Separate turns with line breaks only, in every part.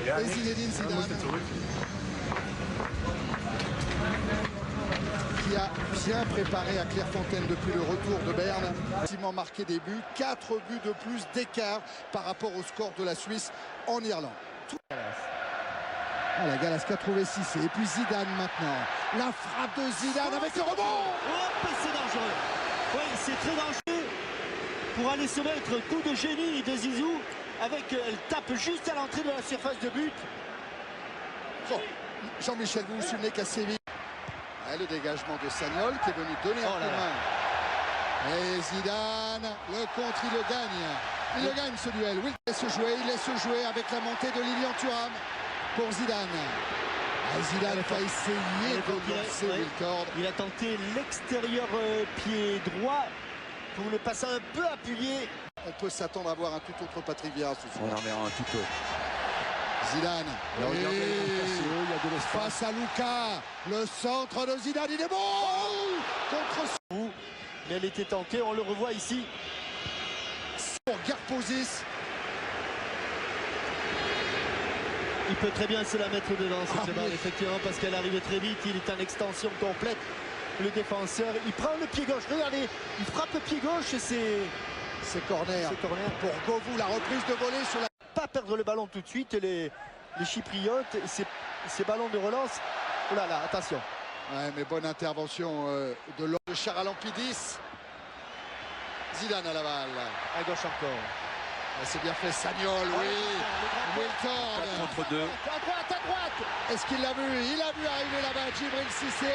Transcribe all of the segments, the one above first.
Et Zinedine Zidane qui a bien préparé à Clairefontaine depuis le retour de Berne. Effectivement marqué des buts, 4 buts de plus d'écart par rapport au score de la Suisse en Irlande. Voilà, Gallas qui a trouvé Cissé. Et puis Zidane maintenant. La frappe de Zidane avec le rebond.
Hop, c'est dangereux. Oui, c'est très dangereux pour aller se mettre un coup de génie de Zizou. Elle tape juste à l'entrée de la surface de but.
Bon, Jean-Michel, vous vous souvenez qu'à Séville, le dégagement de Sagnol qui est venu donner un coup de main. Et Zidane, le contre, il le gagne. Il le gagne ce duel. Oui, il laisse jouer avec la montée de Lilian Thuram pour Zidane. Zidane qui a essayé de lancer Wiltord.
Il a tenté l'extérieur pied droit pour le passer un peu appuyé.
On peut s'attendre à voir un tout autre Patrick Vieira ce soir.
On en verra un tout autre.
Zidane.
Il y a de l'espace.
Face à Luka. Le centre de Zidane, il est bon contre
vous. Mais elle était tentée, on le revoit ici.
Pour Garposis.
Il peut très bien se la mettre dedans cette balle, effectivement, parce qu'elle arrive très vite. Il est en extension complète. Le défenseur, il prend le pied gauche. Regardez, il frappe le pied gauche et
c'est corner. Pour Govou, la reprise de volée sur la...
Pas perdre le ballon tout de suite. Les Chypriotes, ces ballons de relance. Oh là là, attention.
Ouais, mais bonne intervention de Charalampidis. Zidane à la balle.
À gauche encore.
C'est bien fait, Sagnol, oui. Wiltord.
4 contre 2.
À droite.
Est-ce qu'il l'a vu? Il a vu arriver là-bas Djibril Cissé.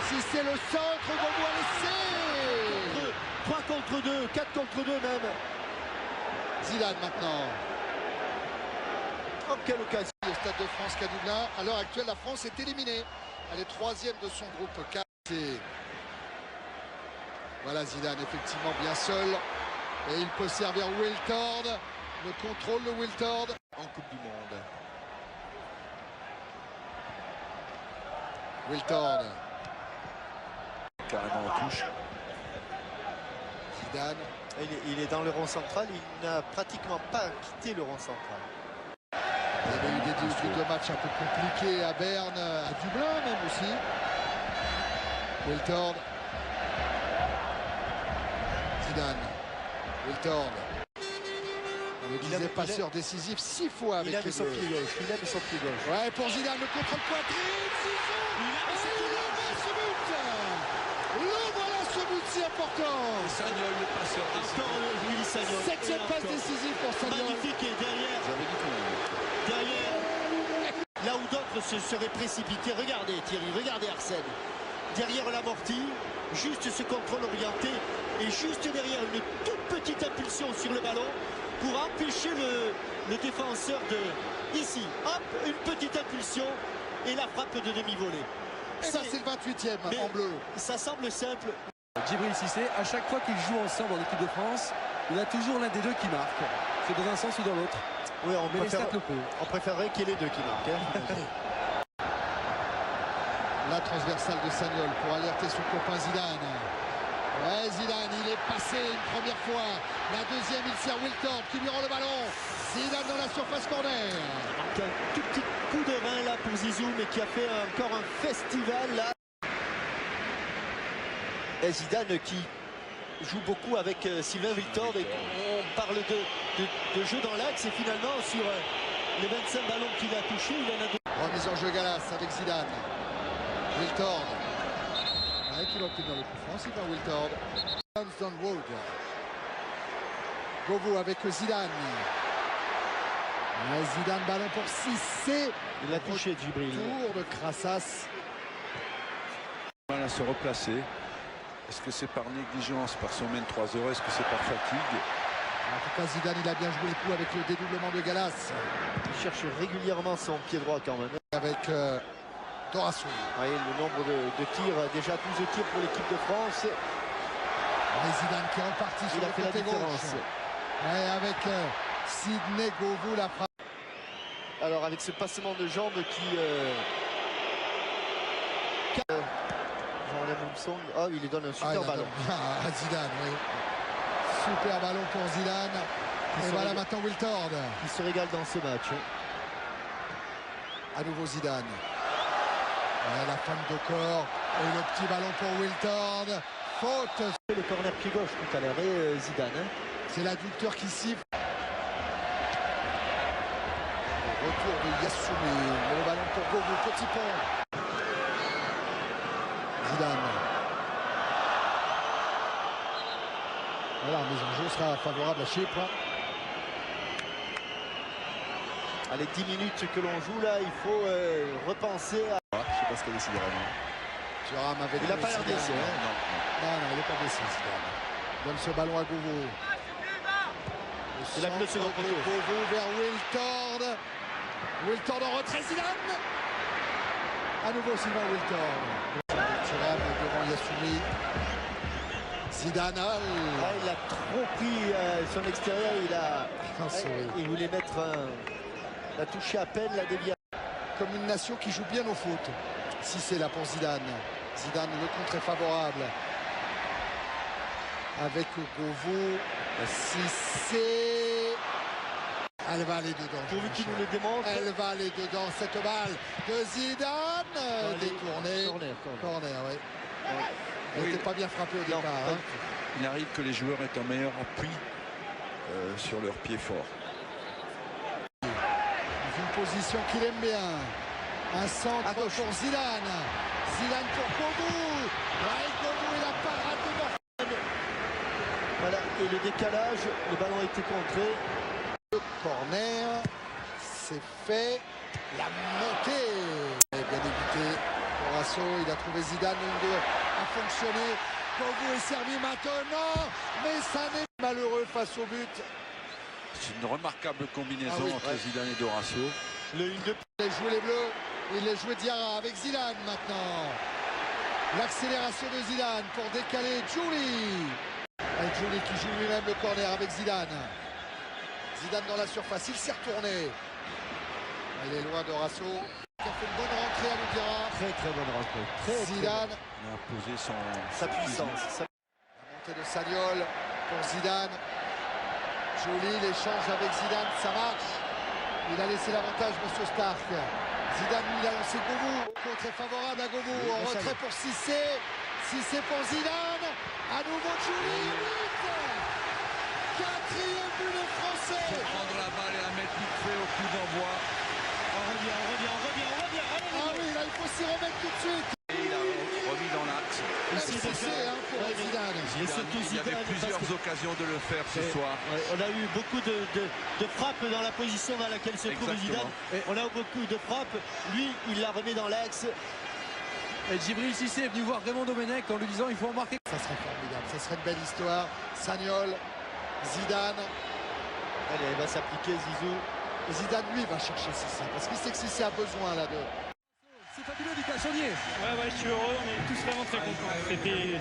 Cissé, le centre, Govou a laissé.
3 contre 2, 4 contre 2 même.
Zidane maintenant.
Oh, quelle occasion.
Au Stade de France qu'à Dublin. À l'heure actuelle, la France est éliminée. Elle est 3e de son groupe 4. Voilà Zidane, effectivement bien seul. Et il peut servir Wiltord. Le contrôle de Wiltord en Coupe du Monde. Wiltord.
Carrément en touche.
Zidane.
Il est dans le rond central. Il n'a pratiquement pas quitté le rond central.
Il y avait eu des débuts de match un peu compliqués à Berne, à Dublin même aussi. Wiltord. Zidane. Wiltord. On le disait, passeur décisif 6 fois avec
il avait son pied gauche. Il avait son pied gauche.
Ouais, pour Zidane, le contrôle poitrine. Il ouvre ce but. Voilà ce but si important.
Sagnol, le passeur.
Encore Willy Sagnol.
7e passe décisive pour Sagnol.
Magnifique. Et derrière, là où d'autres se seraient précipités. Regardez Thierry, regardez Arsène. Derrière l'amorti, juste ce contrôle orienté. Et juste derrière une toute petite impulsion sur le ballon pour empêcher le défenseur de... Ici, hop, une petite impulsion et la frappe de demi-volée.
Ça, c'est le 28e en bleu.
Ça semble simple.
Djibril Cissé, à chaque fois qu'ils jouent ensemble en équipe de France, il y a toujours l'un des deux qui marque. C'est dans un sens ou dans l'autre.
Oui,
on
préférerait qu'il y ait les deux qui marquent. Hein.
La transversale de Sagnol pour alerter son copain Zidane. Ouais, Zidane, il est passé une première fois. La deuxième, il sert Wiltord qui lui rend le ballon. Zidane dans la surface corner.
Un tout petit coup de rein là pour Zizou, mais qui a fait encore un festival là. Et Zidane qui joue beaucoup avec Sylvain Wiltord. Et on parle de jeu dans l'axe et finalement sur les 25 ballons qu'il a touchés, il en a deux.
Remise en jeu Gallas avec Zidane. Wiltord. Ouais, qui va obtenir le coup franc, c'est pas Wiltord. Dunston Road. Govou avec Zidane. Ouais, Zidane, ballon pour Cissé.
Il a touché Djibril.
Tour de Crassas.
Mal à se replacer. Est-ce que c'est par négligence, par semaine 3 heures? Est-ce que c'est par fatigue?
En tout cas, Zidane, il a bien joué le coup avec le dédoublement de Gallas.
Il cherche régulièrement son pied droit quand même.
Avec Dorassou.
Oui, le nombre de tirs, déjà 12 tirs pour l'équipe de France.
Et Zidane qui est reparti sur le côté gauche. Ouais, avec Sidney Govou, la frappe.
Alors avec ce passement de jambes qui... Jean-Alain Moumsong, oh, il lui donne un super ballon.
À Zidane, oui. Super ballon pour Zidane. Et voilà maintenant Wiltord.
Il se régale dans ce match.
À nouveau Zidane. Ouais, la femme de corps. Et le petit ballon pour Wiltord. Faute.
Le corner pied gauche tout à l'heure. Et Zidane. Hein.
C'est l'adducteur qui siffle. Le retour de Yassoumi. Le ballon pour Govou. Petit pont. Zidane. Voilà, la mise en jeu sera favorable à Chypre.
Allez, 10 minutes que l'on joue là, il faut repenser à... Je ne sais pas ce qu'a décidé vraiment.
Thuram avec
il n'a pas l'air blessé.
Hein. Non, il n'est pas blessé. Il donne ce ballon à Govou.
C'est la le second poteau.
Govou vers Wiltord. Wiltord en retrait, Zidane. À nouveau Sylvain Wiltord. Thuram devant Yassoumi. Zidane.
Il a trop pris son extérieur. Il voulait mettre la toucher à peine, la déviation.
Comme une nation qui joue bien au foot. Si c'est là pour Zidane. Zidane, le contre est favorable. Avec Govou. Cissé. Elle va aller dedans.
Pourvu qu'il nous le démontre.
Elle va aller dedans. Cette balle de Zidane. Détournée. Corner, oui. Il n'était pas bien frappé au départ. Hein.
Il arrive que les joueurs aient un meilleur appui sur leur pied fort.
Une position qu'il aime bien. Un centre pour Zidane. Zidane pour Govou. Govou et la parade de Morphine.
Voilà, et le décalage, le ballon a été contré.
Le corner, c'est fait. La montée. Et bien évité. Horacio, il a trouvé Zidane. Une, deux, a fonctionné. Govou est servi maintenant. Mais ça n'est pas malheureux face au but.
C'est une remarquable combinaison entre Zidane et Horacio.
Le 1-2.
Il a joué les Bleus. Il a joué Diarra avec Zidane maintenant. L'accélération de Zidane pour décaler Giuli. Avec Giuli qui joue lui-même le corner avec Zidane. Zidane dans la surface, il s'est retourné. Il est loin d'Horacio. Il a fait une bonne rentrée à Diarra.
Très bonne rentrée.
Il
Zidane.
a posé
sa puissance.
La montée de Sagnol pour Zidane. Giuli, l'échange avec Zidane, ça marche. Il a laissé l'avantage, monsieur Stark. Zidane, il a lancé Govou. Contre est favorable à Govou. En retrait pour Cissé. Cissé pour Zidane. À nouveau Giuli. 4e but des Français.
Il faut prendre la balle et la mettre vite fait au coup d'envoi.
On revient.
Ah oui, là, il faut s'y remettre tout de suite.
Et il a remis dans l'axe.
Cissé pour Zidane.
Et surtout
Il y avait
Zidane,
plusieurs occasions de le faire ce soir.
On a eu beaucoup de frappes dans la position dans laquelle se trouve Zidane. On a eu beaucoup de frappes. Lui, il la remet dans l'axe.
Et Djibril Cissé est venu voir Raymond Domenech en lui disant il faut en marquer.
Ça serait formidable, ça serait une belle histoire. Sagnol, Zidane.
Allez, il va s'appliquer Zizou.
Et Zidane, lui, va chercher Cissé. Parce qu'il sait que Cissé a besoin là de...
C'est fabuleux du Cassonnier.
Ouais, je suis heureux, on est tous vraiment très contents. C'était